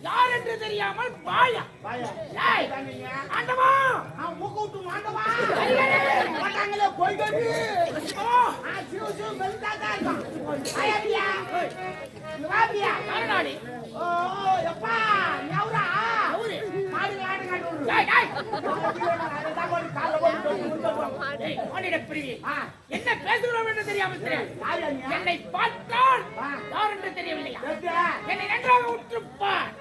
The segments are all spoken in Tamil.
யார் என்று தெரியாமல் பாயா ஆண்டவா மூக்கு விட்டு ஆண்டவா போய்கட்டு என்ன பேசுகிறோம் என்று தெரியாமல் என்னை பார்த்தால் யார் என்று தெரியவில்லையா? என்னை நன்றாக உற்றுப்பார்.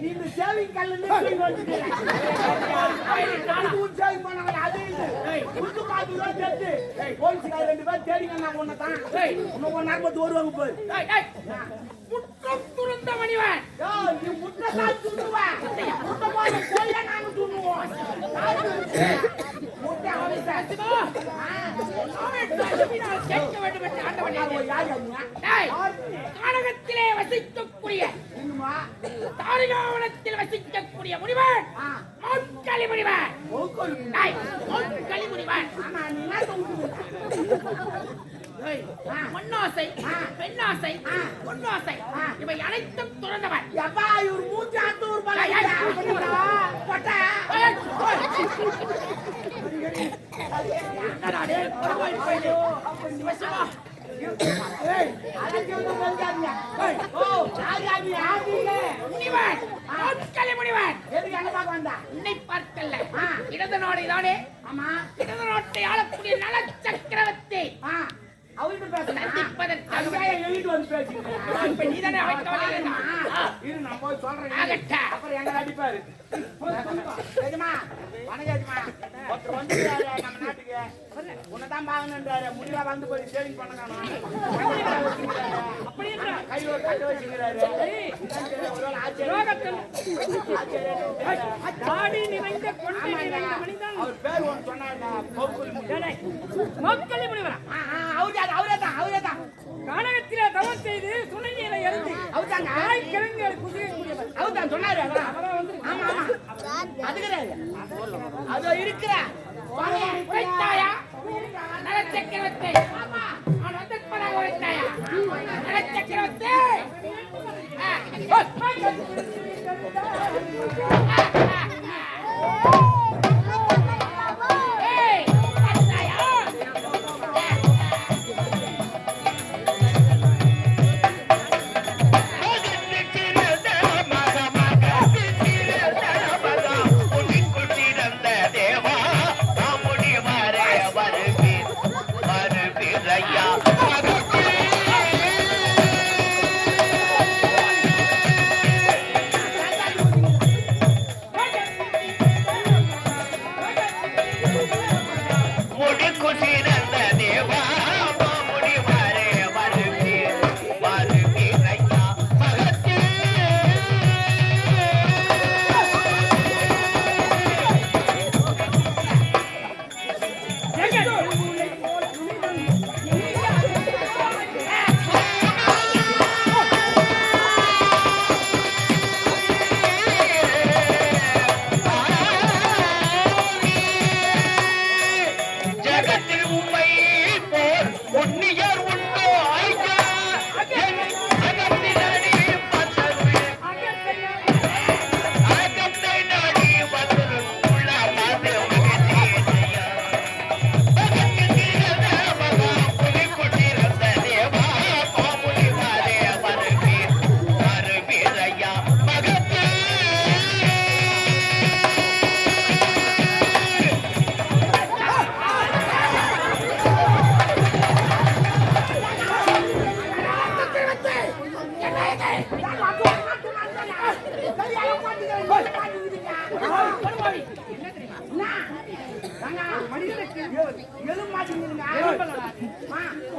இந்த சேவிங் கல்லு போலீஸ்கார 2 பேர் தேடிங்க ஒன்னதான் இன்னும் நாற்பது வருவாங்க போய் முற்றம் துறந்த மணிவன் நீ முற்றத்தால் துணுவன் முற்றமாக போய் நாங்க துணுவோம் முட்டை அவசியம் கேட்க வேண்டும் என்று ஆண்டவனே கானகத்திலே வசிக்கக்கூடிய தாரிகாவனத்தில் வசிக்கக்கூடிய முனிவன் மௌன்களி முனிவன் மௌன்களி முனிவன் மண்ணாசை பெண்ணாசை பொன்னாசை இவை அனைத்தும் துறந்தவன். எப்பா இவர் மூச்சு ஆத்தூர் இடது நாடு தானே? ஆமா, இடது நாட்டை ஆளக்கூடிய நல சக்கரவர்த்தி அவர்கிட்ட பேசுறேன். நீதானே அப்புறம் எங்க அடிப்பாரு ஒருத்தர் வந்து நம்ம நாட்டுக்கு உன்னதான் பாக்கணுன்றாரு. முடிவா வந்து போய் சேவிங் பண்ண கையில ஒரு கட்ட வச்சுக்கிறாரு. அவர் பேர் ஒன்று சொன்னாங்க அவரேதான் கானகத்திலே தவம் செய்து துணையில இருந்து அவர்தான் அவர்தான் சொன்னாரு. ஆமா ஆமா அது கிடையாது. அதோ இருக்கிற உரைத்தாயா நலச்சக்கரவர்த்தி? ஆமா அவன் வந்து உரைத்தாயா நலச்சக்கரவர்த்தி?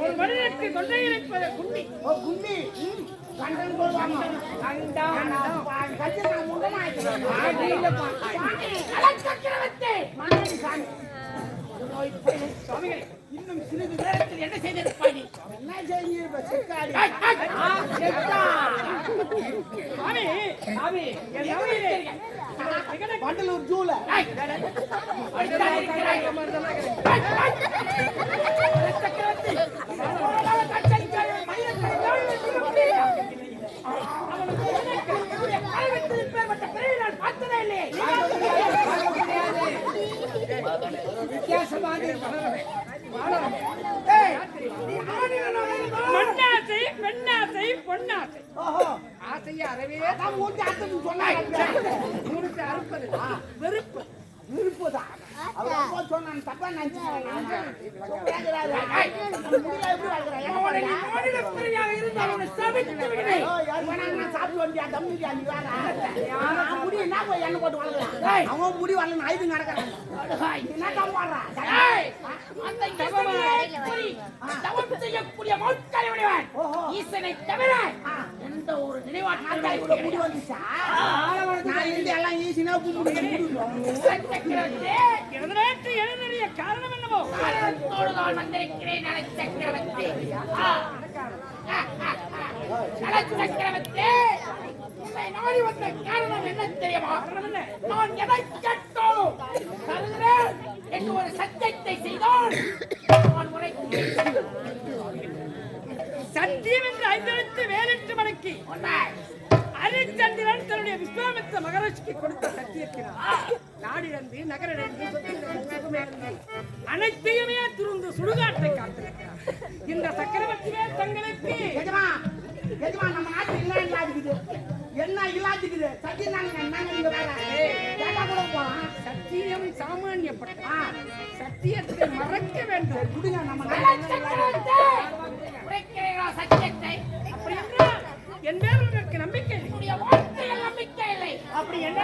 ஒரு மனிதனுக்கு தொண்டை இணைப்பது குண்டி. குண்டி கண்டன் சொல்லுவாங்க. இன்னும் சிறிது நேரத்தில் என்ன செய்திருப்பாய்? என்ன செய்திருப்பாய்? வண்டலூர் ஜூல மண்ணாசை பெண்ணாசை பொன்னாசை ஆசையா அறவே அறுப்பது வெறுப்பு விருப்பதான் அவர் சொன்னான் தப்பா சாப்பிட்டு வந்தியா தம்பியா நீ வேற முடி என்ன போய் என்ன போட்டு வளர்க்கலாம் அவன் முடி வரல ஐந்து நடக்கிறான் என்ன தம் வர்றான் செய்யக்கூடிய ஈசனை தவிர எந்த ஒரு நினைவாற்றல் முடி வந்துச்சா எல்லாம் ஈஸினா நேற்று எழுதிய காரணம் என்னவோ காரணத்தோடு நான் வந்திருக்கிறேன் சக்கரவர்த்தி. சக்கரவர்த்தி உன்னை நாடி வந்த காரணம் என்ன தெரியுமா? நான் எதை கேட்டாலும் தருகிறேன் என்று ஒரு சத்தியத்தை செய்தால் நான் உரைக்கிறேன். சத்தியம் என்று 5 எழுத்து வேலிட்டு மடக்கி ஹரிச்சந்திரன் தன்னுடைய விஸ்வாமித்திர மகரிஷிக்கு கொடுத்த சத்தியத்தினால் நாடிழந்து நகரிழந்து அனைத்தையுமே துருந்து சுடுகாட்டை காத்திருக்கிறார். இந்த சக்கரவர்த்தியே தங்களுக்கு நம்ம நாட்டு என்ன இல்லாதுக்குது என்ன இல்லாதுக்குது சத்தியம் போலாம். சத்தியம் சாமானியப்பட்ட சத்தியத்தை மறக்க வேண்டும். குடுங்க நம்ம சத்தியத்தை அப்படி என்றால் என் மேல் உங்களுக்கு நம்பிக்கை நம்பிக்கை இல்லை. அப்படி என்ன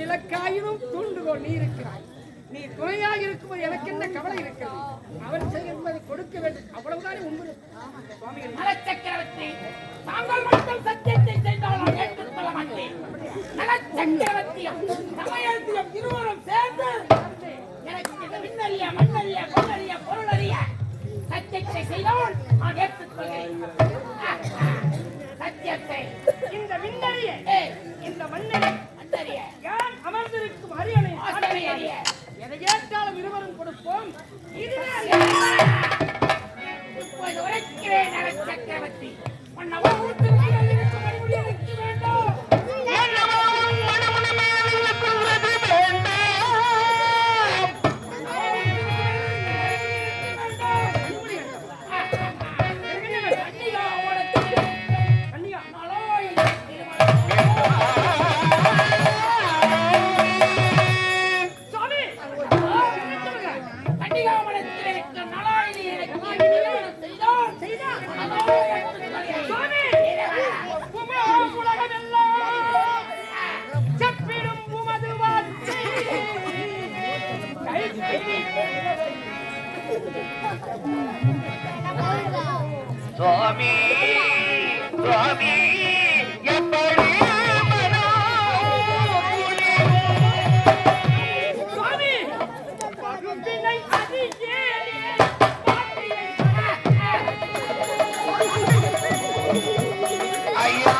விளக்காயினும் தூண்டுகோள் நீ இருக்கிறாய். நீ துணையாக இருக்கும்போது எனக்கு என்ன கவலை இருக்கிறது? அவன் செய்யும்போது கொடுக்க வேண்டும். அவ்வளவுதானே உண்மை. சக்கரவர்த்தி தாங்கள் மட்டும் சத்தியத்தை செய்தால் நான் ஏற்றுக்கொள்ள மாட்டேன். சக்கரவர்த்தியும் சமயத்திலும் இருவரும் சேர்ந்து எனக்கு விண்ணறிய மண்ணறிய பொருளறிய பொருளறிய சத்தியத்தை செய்தால் நான் ஏற்றுக்கொள்கிறேன். சத்தியத்தை இந்த விண்ணறிய இந்த மண்ணறிய யான் அமர்ந்திருக்கும் அரியணை அறிய எதை கேட்டாலும் இருவரும் கொடுப்போம். இப்போது உரைக்கிறேன் சக்கரவர்த்தி. உன்னவோ ஊற்றுமையில் இருக்கும் மறுபடி இருக்க வேண்டும். சுவாமி சுவாமி எப்படி சுவாமி பகுப்பினை அதிகே ஐயா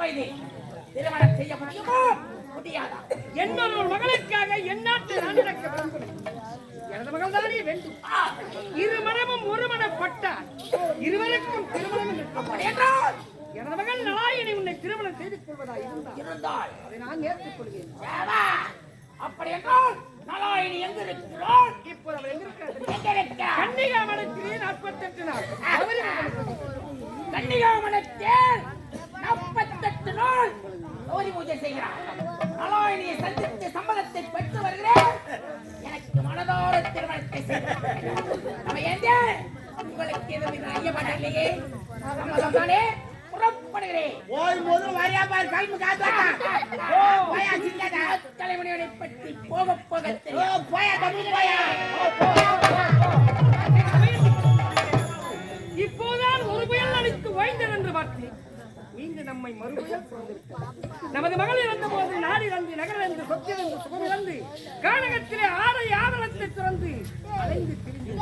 இப்போது திருமணம் செய்ய முடியுமா முடியாதா? என்னொரு மகளுக்காக எந்நாட்டு நான் நடக்க விரும்புகிறேன். எனது மகள் தானே வேண்டும். இரு மனமும் ஒரு மனப்பட்டால் இருவருக்கும் திருமணம் அப்படி என்றால் எனது மகள் நலாயினி உன்னை திருமணம் செய்து கொள்வதா இருந்தால் அதை நான் ஏற்றுக்கொள்கிறேன். ஏவா, அப்படி என்றால் நலாயினி எங்க இருக்கிறாள்? இப்போது அவள் எங்க இருக்கிறார்? எங்க இருக்கிறாள்? கன்னிகாமணத்திலே 48 நாள் கன்னிகாமணத்தில் 48 நாள் கௌரி பூஜை செய்கிறார். நலாயினியை சந்தித்து சம்மதத்தை பெற்று வருகிறேன். எனக்கு மனதார திருமணத்தை செய்கிறேன். உங்களுக்கு எதுவும் ஐயப்படலையே, சம்மதம் தானே, புறப்படுகிறேன். போகும்போது வரையா பாரு கல்வி காத்தா போயா சின்னதா தலைமுடியை பற்றி போக போக தெரியும். போயா தம்பி போயா இப்போதான் ஒரு புயல் அடித்து ஓய்ந்தது என்று பார்த்தேன். மீண்டும் நம்மை மறுபுயல் சூழ்ந்திருக்கிறது. நமது மகள் இறந்த போது நாடு இறந்து நகர் இறந்து சொத்திலிருந்து சுகம் இறந்து கானகத்திலே ஆடை ஆதரத்தை திறந்து அலைந்து திரிந்து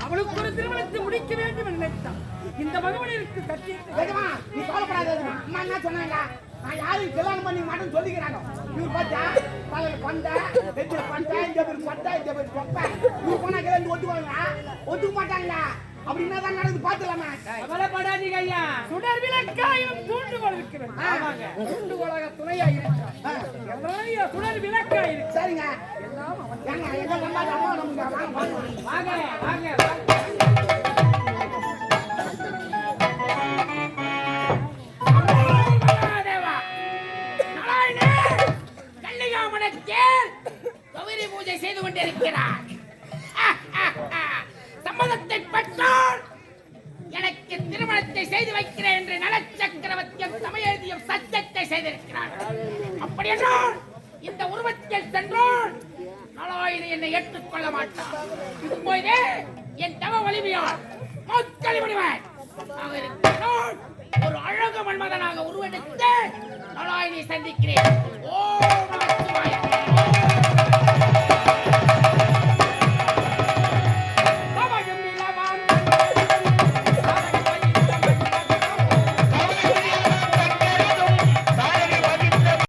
அவளுக்கு ஒரு திருமணத்தை முடிக்க வேண்டும் என்று நினைத்தான். இந்த மகவனிற்கு சத்தியத்தை நீ கவலைப்படாத அம்மா என்ன சொன்னாங்க? நான் யாரும் கல்யாணம் பண்ணி மாட்டேன்னு சொல்லிக்கிறாங்க. இவர் பார்த்தா தலையில பண்டை நெத்தில பண்டை இந்த பேர் பட்டை இந்த பேர் பொப்பை இவர் போனா கிளம்பி ஒத்துக்க மாட்டாங்களா? அப்படி என்னதான் நடந்து பார்த்துலாமா? கவலைப்படாதீங்க ஐயா. சுடர் விளக்காயினும் தூண்டுகோல் இருக்கிறது. தூண்டுகோலாக துணையாக இருக்கிறார். சுடர் விளக்காய் இருக்கு. சரிங்க எல்லாம் அவன் எங்க அம்மா நமக்கு வாங்க வாங்க கன்னிகாமணத்தில் கௌரி பூஜை செய்து கொண்டிருக்கிறார். சம்மதத்தை பெற்றால் எனக்கு திருமணத்தை செய்து வைக்கிறேன் என்று நல சக்கரவர்த்தியும் சமயதியும் சத்தியத்தை செய்திருக்கிறார். அப்படி என்றால் இந்த உருவத்தில் சென்றால் நலாயினி என்னை ஏற்றுக்கொள்ள மாட்டார். இப்போதே என் தவ வலிமையால் மக்களை விடுவேன். ஒரு அழகு மன்மதனாக உருவெடுத்து நலாயினை சந்திக்கிறேன். ஓ